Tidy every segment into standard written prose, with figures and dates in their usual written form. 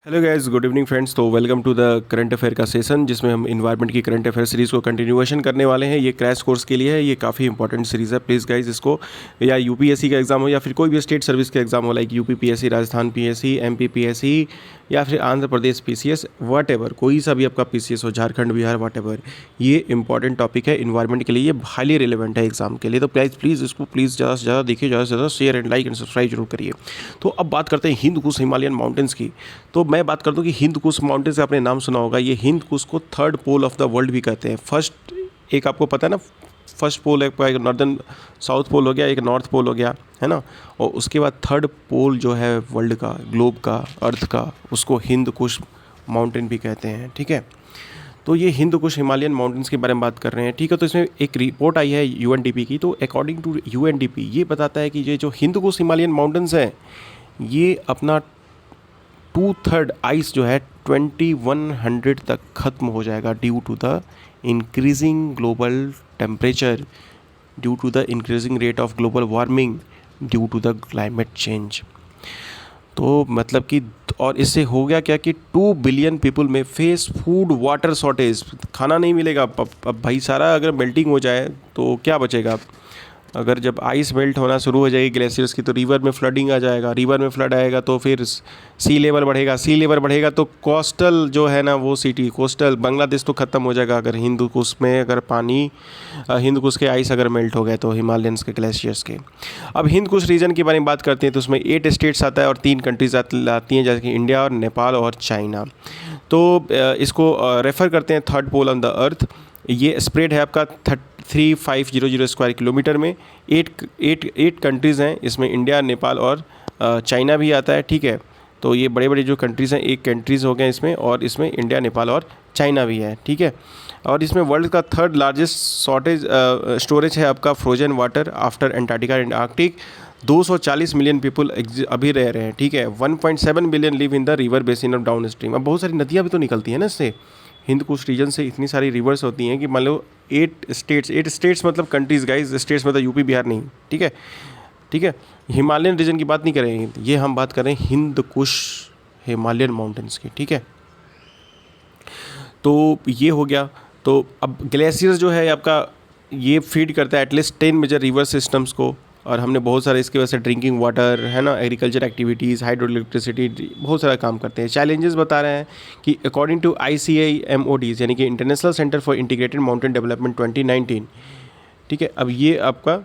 Hello guys, good evening friends. तो welcome to the current affair का session जिसमें हम इन्वायरमेंट की करंट अफेयर सीरीज़ को कंटिन्यूएशन करने वाले हैं। ये क्रैश कोर्स के लिए है, ये काफ़ी इंपॉर्टेंट सीरीज़ है। प्लीज़ गाइस इसको, या यूपीएससी का एग्जाम हो या फिर कोई भी स्टेट सर्विस का एग्जाम हो, like UP PSC, Rajasthan PSC, MP PSC या फिर Andhra Pradesh PCS, what ever, कोई सा भी आपका पीसीएस हो, झारखंड, बिहार, वट एवर, ये इंपॉर्टेंट टॉपिक है इन्वायरमेंट के लिए। ये हाईली रिलेवेंट है एग्जाम के लिए। तो प्लीज़ इसको प्लीज़ ज़्यादा से ज़्यादा देखिए, ज़्यादा से ज़्यादा share and like and subscribe जरूर करिए। तो अब बात करते हैं हिंद कुश हिमालयन माउंटेन्स की। तो मैं बात करता हूँ कि हिंद कुश माउंटेन्स, आपने नाम सुना होगा। ये हिंद कुश को third pole of the world भी कहते हैं। फर्स्ट, एक आपको पता है ना, फर्स्ट पोल एक नॉर्दर्न साउथ पोल हो गया, एक नॉर्थ पोल हो गया, है ना। और उसके बाद थर्ड पोल जो है वर्ल्ड का, ग्लोब का, अर्थ का, उसको हिंद कुश माउंटेन भी कहते हैं। ठीक है, तो ये हिंद कुश हिमालयन माउंटेन्स के बारे में बात कर रहे हैं। ठीक है, तो इसमें एक रिपोर्ट आई है यूएनडीपी की। तो अकॉर्डिंग टू यूएनडीपी ये बताता है कि ये जो हिंद कुश हिमालयन माउंटेन्स हैं, ये अपना 2/3 आइस जो है 2100 तक ख़त्म हो जाएगा due to the increasing global temperature, due to the increasing rate of global warming, due to the climate change. तो मतलब कि, और इससे हो गया क्या कि 2 बिलियन पीपल में फेस फूड वाटर शॉर्टेज, खाना नहीं मिलेगा। अब भाई सारा अगर मेल्टिंग हो जाए तो क्या बचेगा। अगर जब आइस मेल्ट होना शुरू हो जाएगी ग्लेशियर्स की, तो रिवर में फ्लडिंग आ जाएगा। रिवर में फ्लड आएगा तो फिर सी लेवल बढ़ेगा। सी लेवल बढ़ेगा तो कोस्टल जो है ना, वो सिटी कोस्टल बांग्लादेश तो ख़त्म हो जाएगा। अगर हिंद कुश में अगर पानी, हिंद कुश के आइस अगर मेल्ट हो गए तो, हिमालयंस के ग्लेशियर्स के। अब हिंद कुश रीजन के बारे में बात करते हैं तो उसमें 8 स्टेट्स आता है और 3 कंट्रीज आती हैं, जैसे कि इंडिया और नेपाल और चाइना। तो इसको रेफ़र करते हैं third pole on the earth. ये स्प्रेड है आपका 3500 स्क्वायर किलोमीटर में। 8 कंट्रीज़ हैं इसमें, इंडिया, नेपाल और चाइना भी आता है। ठीक है, तो ये बड़े बड़े जो कंट्रीज़ हैं, 8 कंट्रीज़ हो गए इसमें, और इसमें इंडिया, नेपाल और चाइना भी है। ठीक है, और इसमें वर्ल्ड का थर्ड लार्जेस्ट स्टोरेज है आपका frozen water after Antarctica and Arctic. 240 million people अभी रह रहे हैं। ठीक है, 1.7 billion live in the river basin of down stream. अब बहुत सारी नदियाँ भी तो निकलती हैं ना इससे, हिंद कुश रीजन से इतनी सारी रिवर्स होती हैं कि मान लो 8 स्टेट्स मतलब कंट्रीज़ गाइज, स्टेट्स मतलब यूपी बिहार नहीं। ठीक है, ठीक है, हिमालयन रीजन की बात नहीं करेंगे, ये हम बात कर रहे हैं हिंद कुश हिमालयन माउंटेन्स की। ठीक है, तो ये हो गया। तो अब ग्लेशियर्स जो है आपका, ये फीड करता है एटलीस्ट 10 मेजर रिवर सिस्टम्स को, और हमने बहुत सारे इसके वजह से ड्रिंकिंग वाटर, है ना, एग्रीकल्चर एक्टिविटीज़, हाइड्रो इलेक्ट्रिसिटी, बहुत सारा काम करते हैं। चैलेंजेस बता रहे हैं कि अकॉर्डिंग टू ICIMODs यानी कि international centre for integrated mountain development 2019। ठीक है, अब ये आपका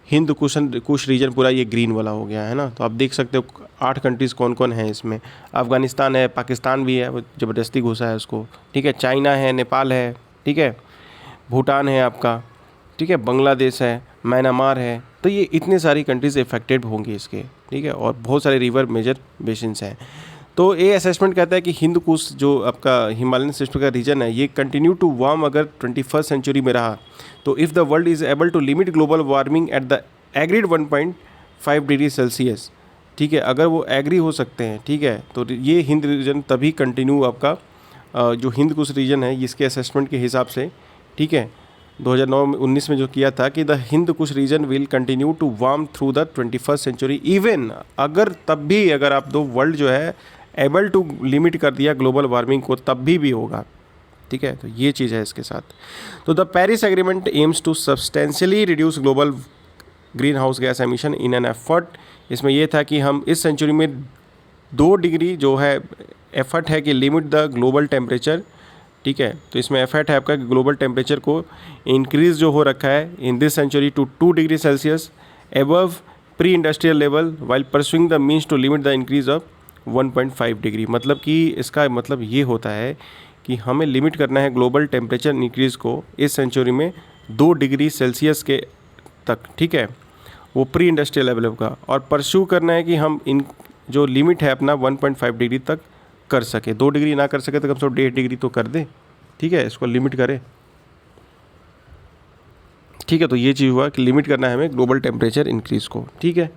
हिंद कुश रीजन पूरा ये ग्रीन वाला हो गया है ना। तो आप देख सकते हो 8 कंट्रीज़ कौन कौन है इसमें। अफगानिस्तान है, पाकिस्तान भी है, वो ज़बरदस्ती घुसा है उसको। ठीक है, चाइना है, नेपाल है, ठीक है, भूटान है आपका, ठीक है, बांग्लादेश है, म्यांमार है। तो ये इतने सारी कंट्रीज़ इफेक्टेड होंगी इसके। ठीक है, और बहुत सारे रिवर मेजर बेसिन्स हैं। तो ये असेसमेंट कहता है कि हिंद कुश जो आपका हिमालयन सिस्टम का रीजन है, ये कंटिन्यू टू वार्म अगर 21st सेंचुरी में रहा, तो if the world is able to limit global warming at the agreed 1.5 degree Celsius. ठीक है, अगर वो एग्री हो सकते हैं, ठीक है, तो ये हिंद रीजन तभी कंटिन्यू आपका जो हिंद कुश रीजन है, इसके असेसमेंट के हिसाब से, ठीक है, 2019 में जो किया था कि the Hindu Kush region will continue to warm through the 21st century even, अगर तब भी अगर आप दो वर्ल्ड जो है एबल टू लिमिट कर दिया ग्लोबल वार्मिंग को, तब भी होगा। ठीक है, तो ये चीज़ है इसके साथ। तो the Paris agreement aims to substantially reduce global greenhouse gas emission in an effort. इसमें यह था कि हम इस सेंचुरी में 2 डिग्री जो है एफर्ट है कि लिमिट द ग्लोबल टेम्परेचर। ठीक है, तो इसमें एफर्ट है आपका ग्लोबल टेम्परेचर को इंक्रीज़ जो हो रखा है in this century to 2 degree Celsius above pre industrial level while pursuing the means to limit the increase of 1.5 degree. मतलब कि इसका मतलब ये होता है कि हमें लिमिट करना है ग्लोबल टेम्परेचर इंक्रीज़ को इस सेंचुरी में 2 डिग्री सेल्सियस के तक। ठीक है, वो प्री इंडस्ट्रियल लेवल का, और परस्यू करना है कि हम इन जो लिमिट है अपना 1.5 डिग्री तक कर सके। 2 डिग्री ना कर सके तो कम से कम 1.5 डिग्री तो कर दे। ठीक है, इसको लिमिट करे। ठीक है, तो ये चीज़ हुआ कि लिमिट करना है हमें ग्लोबल टेम्परेचर इंक्रीज़ को। ठीक है,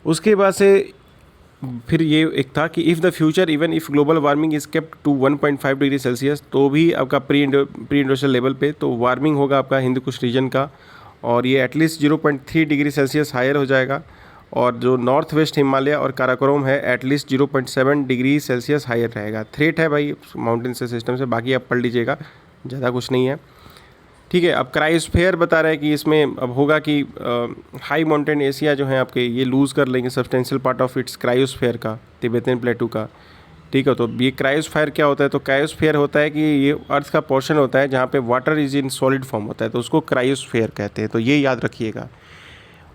उसके बाद से फिर ये एक था कि if the future even if global warming is kept to 1.5 degree Celsius, तो भी आपका प्री इंडस्ट्रियल लेवल पे तो वार्मिंग होगा आपका हिंद कुश रीजन का, और ये एटलीस्ट 0.3 डिग्री सेल्सियस हायर हो जाएगा। और जो नॉर्थ वेस्ट हिमालय और काराकोरम है एटलीस्ट 0.7 डिग्री सेल्सियस हायर रहेगा। थ्रेट है भाई माउंटेन से सिस्टम से, बाकी आप पढ़ लीजिएगा, ज़्यादा कुछ नहीं है। ठीक है, अब क्रायोस्फीयर बता रहा है कि इसमें अब होगा कि हाई माउंटेन एशिया जो है आपके ये लूज़ कर लेंगे substantial part of its cryosphere का, तिब्बतन प्लेटू का। ठीक है, तो ये क्रायोस्फीयर क्या होता है? तो क्रायोस्फीयर होता है कि ये अर्थ का पोर्शन होता है जहाँ पे water is in solid form होता है, तो उसको क्रायोस्फीयर कहते हैं, तो ये याद रखिएगा।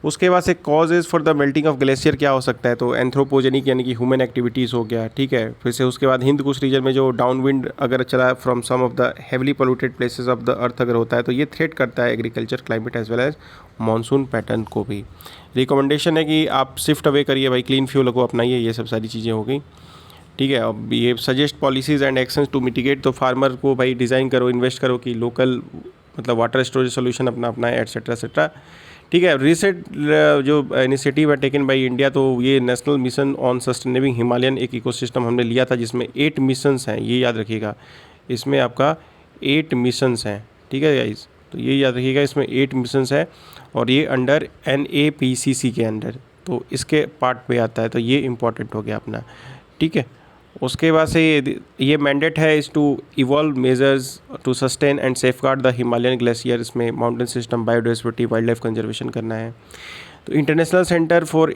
उसके बाद से causes for the melting of glacier क्या हो सकता है? तो एंथ्रोपोजेनिक यानी कि ह्यूमन एक्टिविटीज़ हो गया। ठीक है, फिर से उसके बाद हिंद कुछ रीजन में जो डाउन विंड अगर चला from some of the heavily polluted places of the earth अगर होता है तो ये थ्रेट करता है agriculture, climate as well as monsoon pattern को भी। रिकमेंडेशन है कि आप शिफ्ट अवे करिए भाई, क्लीन फ्यूल को अपनाइए, ये सब सारी चीज़ें हो गई। ठीक है, अब ये suggest policies and actions to mitigate, तो फार्मर को भाई डिज़ाइन करो, इन्वेस्ट करो कि लोकल मतलब वाटर स्टोरेज सोल्यूशन अपना अपनाए एट्सेट्रा एट्सेट्रा। ठीक है, रिसेंट जो इनिशिएटिव है टेकन बाय इंडिया, तो ये national mission on sustainable Himalayan एक इकोसिस्टम हमने लिया था जिसमें 8 मिशंस हैं, ये याद रखिएगा। इसमें आपका 8 मिशंस हैं। ठीक है गाइस, तो ये याद रखिएगा, इसमें 8 मिशंस है और ये अंडर NAPCC के अंडर, तो इसके पार्ट पे आता है, तो ये इम्पॉर्टेंट हो गया अपना। ठीक है, उसके बाद से ये मैंडेट है is to evolve measures to sustain and safeguard the Himalayan glacier, इसमें mountain system, biodiversity, wildlife conservation करना है। तो इंटरनेशनल सेंटर फॉर,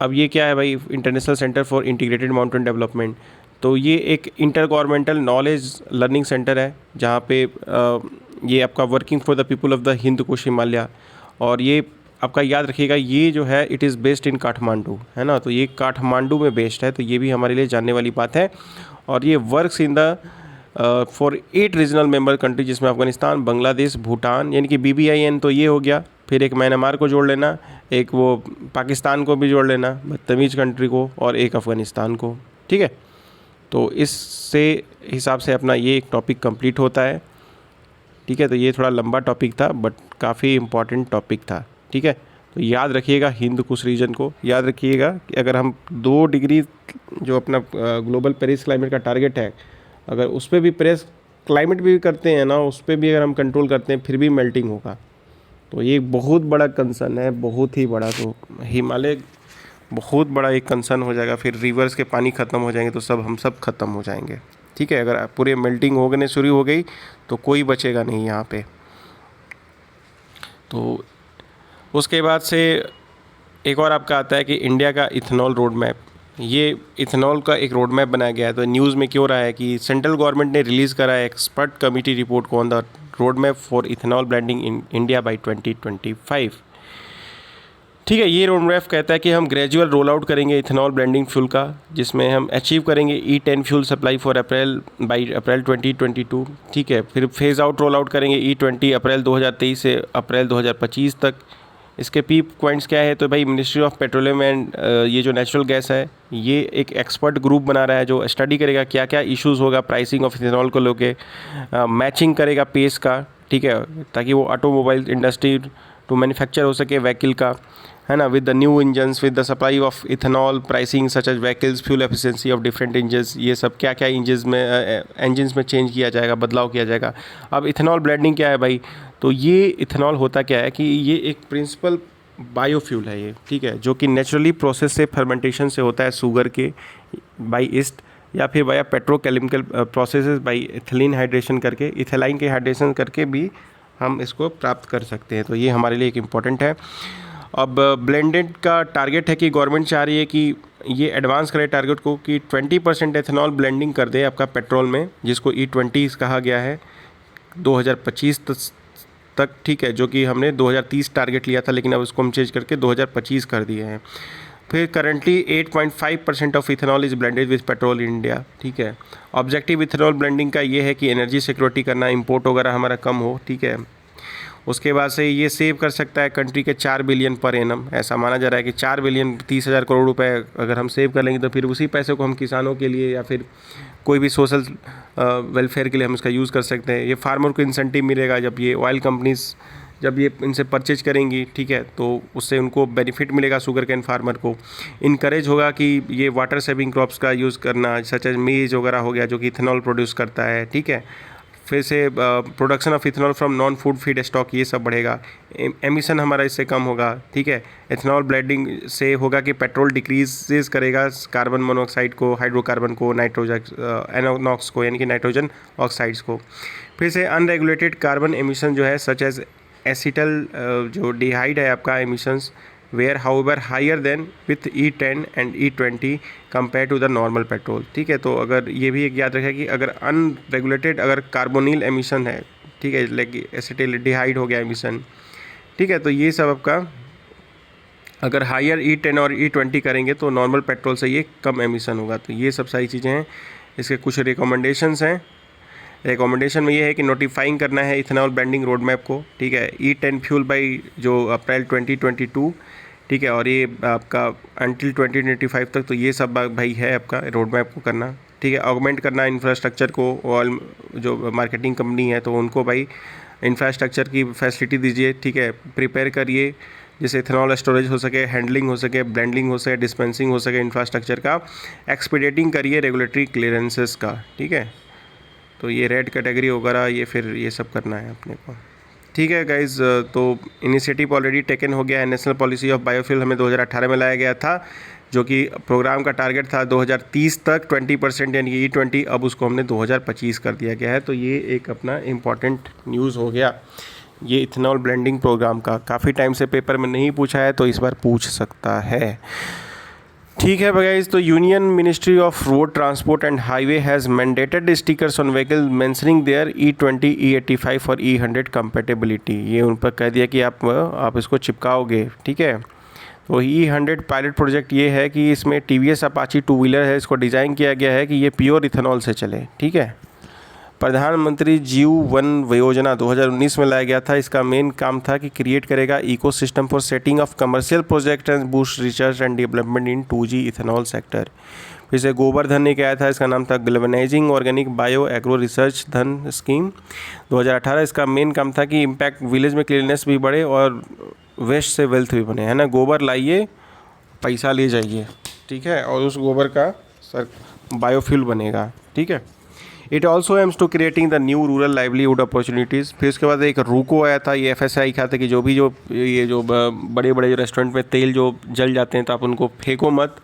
अब ये क्या है भाई? International centre for integrated mountain development, तो ये एक intergovernmental knowledge learning centre है जहाँ पे ये आपका working for the people of the Hindu Kush Himalaya, और ये आपका याद रखिएगा ये जो है it is based in Kathmandu, है ना, तो ये काठमांडू में बेस्ड है, तो ये भी हमारे लिए जानने वाली बात है। और ये works in the for 8 regional member country, जिसमें अफगानिस्तान, बांग्लादेश, भूटान, यानी कि BBIN तो ये हो गया, फिर एक म्यांमार को जोड़ लेना, एक वो पाकिस्तान को भी जोड़ लेना, बदतमीज़ कंट्री को, और एक अफ़गानिस्तान को। ठीक है, तो इससे हिसाब से अपना ये एक टॉपिक कंप्लीट होता है। ठीक है, तो ये थोड़ा लंबा टॉपिक था बट काफ़ी इम्पॉर्टेंट टॉपिक था। ठीक है, तो याद रखिएगा हिंद कुश रीजन को, याद रखिएगा कि अगर हम 2 डिग्री जो अपना ग्लोबल पेरिस क्लाइमेट का टारगेट है, अगर उस पर भी पेरिस क्लाइमेट भी करते हैं ना, उस पर भी अगर हम कंट्रोल करते हैं फिर भी मेल्टिंग होगा, तो ये एक बहुत बड़ा कंसर्न है, बहुत ही बड़ा। तो हिमालय बहुत बड़ा एक कंसर्न हो जाएगा, फिर रिवर्स के पानी ख़त्म हो जाएंगे तो सब हम सब ख़त्म हो जाएंगे। ठीक है, अगर पूरे मेल्टिंग होने शुरू हो गई तो कोई बचेगा नहीं यहाँ पे। तो उसके बाद से एक और आपका आता है कि इंडिया का इथेनॉल रोड मैप, ये इथेनॉल का एक रोड मैप बनाया गया है। तो न्यूज़ में क्यों रहा है कि सेंट्रल गवर्नमेंट ने रिलीज़ करा है एक्सपर्ट कमेटी रिपोर्ट को on the road map for ethanol blending in India by 2025। ठीक है, ये रोड मैप कहता है कि हम ग्रेजुअल रोल आउट करेंगे इथेनॉल ब्लेंडिंग फ्यूल का, जिसमें हम अचीव करेंगे E10 फ्यूल सप्लाई फॉर अप्रैल 2022। ठीक है, फिर फेज़ आउट रोल आउट करेंगे E20 अप्रैल 2023 से अप्रैल 2025 तक। इसके पीक पॉइंट्स क्या है? तो भाई मिनिस्ट्री ऑफ पेट्रोलियम एंड ये जो नेचुरल गैस है, ये एक एक्सपर्ट ग्रुप बना रहा है जो स्टडी करेगा क्या क्या इश्यूज़ होगा प्राइसिंग ऑफ इथेनॉल को लेके, मैचिंग करेगा पेस का। ठीक है, ताकि वो ऑटोमोबाइल इंडस्ट्री टू मैन्युफैक्चर हो सके व्हीकल का, है ना, with the new engines, with the supply of ethanol, pricing such as vehicles, fuel efficiency of different engines, ये सब क्या क्या इंजन्स में चेंज किया जाएगा, बदलाव किया जाएगा। अब इथेनॉल ब्लेंडिंग क्या है भाई? तो ये इथेनॉल होता क्या है कि ये एक प्रिंसिपल बायोफ्यूल है ये। ठीक है, जो कि नेचुरली प्रोसेस से फर्मेंटेशन से होता है शुगर के बाई ईस्ट, या फिर बाया petrochemical processes by ethylene hydration करके, इथेलाइन के हाइड्रेशन करके भी हम इसको प्राप्त कर सकते हैं। तो ये हमारे लिए एक इम्पॉर्टेंट है। अब ब्लेंडेड का टारगेट है कि गवर्नमेंट चाह रही है कि ये एडवांस करे टारगेट को कि 20% एथेनॉल ब्लेंडिंग कर दे आपका पेट्रोल में, जिसको E20 कहा गया है 2025 तक। ठीक है, जो कि हमने 2030 टारगेट लिया था, लेकिन अब उसको हम चेंज करके 2025 कर दिए हैं। फिर currently 8.5% of ethanol is blended with petrol in India. ठीक है, ऑब्जेक्टिव इथेनॉल ब्लेंडिंग का ये है कि एनर्जी सिक्योरिटी करना, इंपोर्ट वगैरह हमारा कम हो। ठीक है, उसके बाद से ये सेव कर सकता है कंट्री के 4 बिलियन पर एनम। ऐसा माना जा रहा है कि 4 बिलियन 30,000 करोड़ रुपए अगर हम सेव कर लेंगे तो फिर उसी पैसे को हम किसानों के लिए या फिर कोई भी सोशल वेलफेयर के लिए हम इसका यूज़ कर सकते हैं। ये फार्मर को इंसेंटिव मिलेगा जब ये ऑयल कंपनीज जब ये इनसे परचेज करेंगी। ठीक है, तो उससे उनको बेनिफिट मिलेगा, शुगर कैन फार्मर को इनकरेज होगा कि ये वाटर सेविंग क्रॉप्स का यूज़ करना, सच एज मेज वगैरह हो गया जो कि इथेनॉल प्रोड्यूस करता है। ठीक है, फिर से production of ethanol from non food feed stock, ये सब बढ़ेगा। एमिशन हमारा इससे कम होगा, ठीक है। इथेनॉल ब्लेंडिंग से होगा कि पेट्रोल डिक्रीजेस करेगा कार्बन मोनोऑक्साइड को, हाइड्रोकार्बन को, नाइट्रोजन NOx को, यानी कि नाइट्रोजन ऑक्साइड्स को। फिर से अनरेगुलेटेड कार्बन एमिशन जो है सच एज एसिटल जो डिहाइड है आपका emissions where however higher than with E10 and E20 compare to the normal petrol, ठीक है। तो अगर ये भी एक याद रखें कि अगर अनरेगुलेटेड अगर कार्बोनिल एमिशन है, ठीक है, लाइक एसिटिल्डिहाइड हो गया एमिशन, ठीक है, तो ये सब आपका अगर हायर E10 और E20 करेंगे तो नॉर्मल पेट्रोल से ये कम एमिशन होगा। तो ये सब सारी चीज़ें हैं। इसके कुछ रिकमेंडेशंस हैं। रिकमेंडेशन में ये है कि नोटिफाइंग करना है इथेनॉल ब्लेंडिंग रोड मैप को, ठीक है। E10 फ्यूल बाई जो अप्रैल 2022, ठीक है, और ये आपका अंटिल 2025 तक, तो ये सब भाई है आपका रोड मैप को करना, ठीक है। ऑगमेंट करना इंफ्रास्ट्रक्चर को, और जो मार्केटिंग कंपनी है तो उनको भाई इंफ्रास्ट्रक्चर की फैसिलिटी दीजिए, ठीक है। प्रिपेयर करिए जिससे इथेनॉल स्टोरेज हो सके, हैंडलिंग हो सके, ब्लेंडिंग हो सके, डिस्पेंसिंग हो सके इंफ्रास्ट्रक्चर का। एक्सपीडिएटिंग करिए रेगुलेटरी क्लियरेंसेस का, ठीक है। तो ये रेड कैटेगरी वगैरह ये फिर ये सब करना है अपने को, ठीक है गाइज। तो इनिशिएटिव ऑलरेडी टेकन हो गया है। नेशनल पॉलिसी ऑफ बायोफ्यूल हमें 2018 में लाया गया था, जो कि प्रोग्राम का टारगेट था 2030 तक 20% यानी कि E20, अब उसको हमने 2025 कर दिया गया है। तो ये एक अपना इम्पॉर्टेंट न्यूज़ हो गया ये इथेनॉल ब्लेंडिंग प्रोग्राम का। काफ़ी टाइम से पेपर में नहीं पूछा है तो इस बार पूछ सकता है, ठीक है गाइस। तो union ministry of road transport and highway has mandated stickers on vehicle mentioning their E20, E85 और E100 कंपेटेबिलिटी। ये उन पर कह दिया कि आप इसको चिपकाओगे, ठीक है। तो E100 पायलट प्रोजेक्ट ये है कि इसमें TVS अपाची 2 व्हीलर है, इसको डिज़ाइन किया गया है कि ये प्योर इथेनॉल से चले, ठीक है। प्रधानमंत्री जीवन योजना 2019 में लाया गया था। इसका मेन काम था कि क्रिएट करेगा ecosystem for setting of commercial project and boost research and development in 2G ethanol sector. फिर से गोवर्धन ने क्या था, इसका नाम था galvanising organic bio agro research धन स्कीम 2018। इसका मेन काम था कि इम्पैक्ट विलेज में क्लीननेस भी बढ़े और वेस्ट से वेल्थ भी बने, है ना। गोबर लाइए, पैसा ले जाइए, ठीक है, और उस गोबर का बायोफ्यूल बनेगा, ठीक है। It also aims to creating the new rural livelihood opportunities. फिर उसके बाद एक रूको आया था, ये FSI था कि जो भी जो बड़े बड़े रेस्टोरेंट में तेल जो जल जाते हैं तो आप उनको फेंको मत,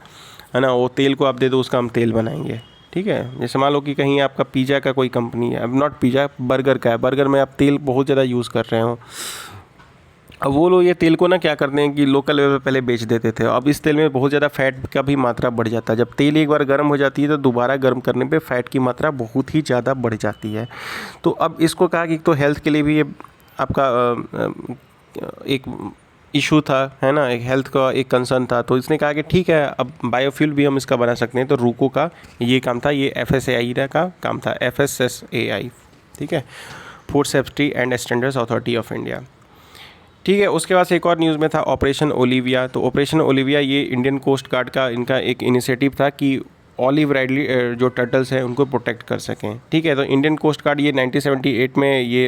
है ना, वो तेल को आप दे दो, उसका हम तेल बनाएंगे, ठीक है। जैसे मान लो कि कहीं आपका पिज़्ज़ा का कोई कंपनी है, अब नॉट पिज़्ज़ा, बर्गर का है, बर्गर में आप तेल बहुत ज़्यादा यूज़ कर रहे हो, अब वो लोग ये तेल को ना क्या करते हैं कि लोकल लेवल पे पहले बेच देते थे। अब इस तेल में बहुत ज़्यादा फैट का भी मात्रा बढ़ जाता है। जब तेल एक बार गर्म हो जाती है तो दोबारा गर्म करने पे फैट की मात्रा बहुत ही ज़्यादा बढ़ जाती है। तो अब इसको कहा कि तो हेल्थ के लिए भी ये आपका एक इशू था, है ना, एक हेल्थ का एक कंसर्न था। तो इसने कहा कि ठीक है, अब बायोफ्यूल भी हम इसका बना सकते हैं। तो रूको का ये काम था, ये FSAI का काम था, FSSAI, ठीक है, food safety and standards authority of India, ठीक है। उसके बाद से एक और न्यूज़ में था ऑपरेशन ओलिविया। तो ऑपरेशन ओलिविया ये इंडियन कोस्ट गार्ड का इनका एक इनिशिएटिव था कि ऑलिव राइडली जो टर्टल्स हैं उनको प्रोटेक्ट कर सकें, ठीक है। तो इंडियन कोस्ट गार्ड ये 1978 में ये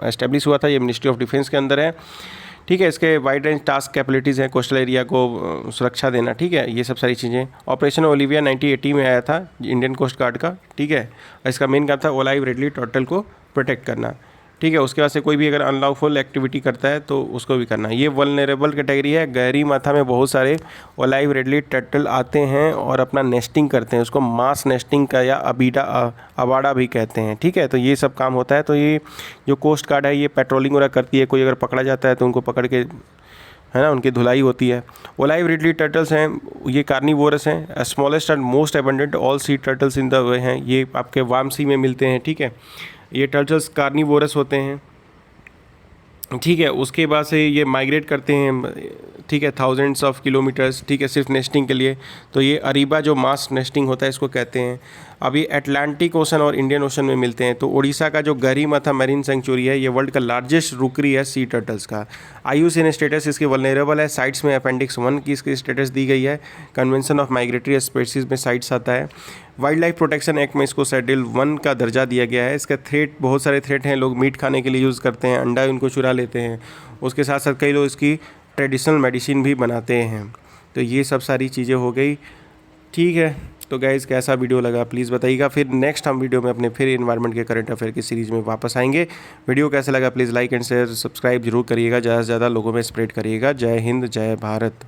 एस्टेब्लिश हुआ था, ये मिनिस्ट्री ऑफ डिफेंस के अंदर है, ठीक है। इसके वाइड रेंज टास्क कैपेबिलिटीज़ हैं, कोस्टल एरिया को सुरक्षा देना, ठीक है, ये सब सारी चीज़ें। ऑपरेशन ओलिविया 1980 में आया था इंडियन कोस्ट गार्ड का, ठीक है। इसका मेन काम था ऑलिव राइडली टर्टल को प्रोटेक्ट करना, ठीक है। उसके बाद से कोई भी अगर अनलॉफुल एक्टिविटी करता है तो उसको भी करना। ये वल्नरेबल कैटेगरी है। गहरी माथा में बहुत सारे ओलाइव रेडली टर्टल आते हैं और अपना नेस्टिंग करते हैं, उसको मास नेस्टिंग का या अबाड़ा भी कहते हैं, ठीक है। तो ये सब काम होता है। तो ये जो कोस्ट गार्ड है ये पेट्रोलिंग वगैरह करती है, कोई अगर पकड़ा जाता है तो उनको पकड़ के, है ना, उनकी धुलाई होती है। ओलाइव रिडली टर्टल्स हैं, ये कार्निवोरस हैं, smallest and most abundant all C turtles in the way हैं। ये आपके वार्म सी में मिलते हैं, ठीक है। ये टर्टल्स कार्निवोरस होते हैं, ठीक है। उसके बाद से ये माइग्रेट करते हैं, ठीक है, थाउजेंड्स ऑफ किलोमीटर्स, ठीक है, सिर्फ नेस्टिंग के लिए। तो ये अरीबा जो मास नेस्टिंग होता है इसको कहते हैं। अब ये अटलांटिक ओशन और इंडियन ओशन में मिलते हैं। तो उड़ीसा का जो गरीमाथा मैरीन सेंचुरी है ये वर्ल्ड का लार्जेस्ट रुकरी है सी टर्टल्स का। IUCN स्टेटस इसकी वल्नरेबल है। साइट्स में अपेंडिक्स 1 की इसकी स्टेटस दी गई है। कन्वेंशन ऑफ माइग्रेटरी स्पीशीज़ में साइट्स आता है। वाइल्ड लाइफ प्रोटेक्शन एक्ट में इसको शेड्यूल 1 का दर्जा दिया गया है। इसका थ्रेट, बहुत सारे थ्रेट हैं, लोग मीट खाने के लिए यूज़ करते हैं, अंडा उनको चुरा लेते हैं। उसके साथ साथ कई लोग इसकी ट्रेडिशनल मेडिसिन भी बनाते हैं। तो ये सब सारी चीज़ें हो गई, ठीक है। तो गाइज़ कैसा वीडियो लगा प्लीज़ बताइएगा। फिर नेक्स्ट हम वीडियो में अपने फिर इन्वायरमेंट के करंट अफेयर की सीरीज़ में वापस आएंगे। वीडियो कैसा लगा please like and share subscribe जरूर करिएगा, ज़्यादा से ज़्यादा लोगों में स्प्रेड करिएगा। जय हिंद, जय भारत।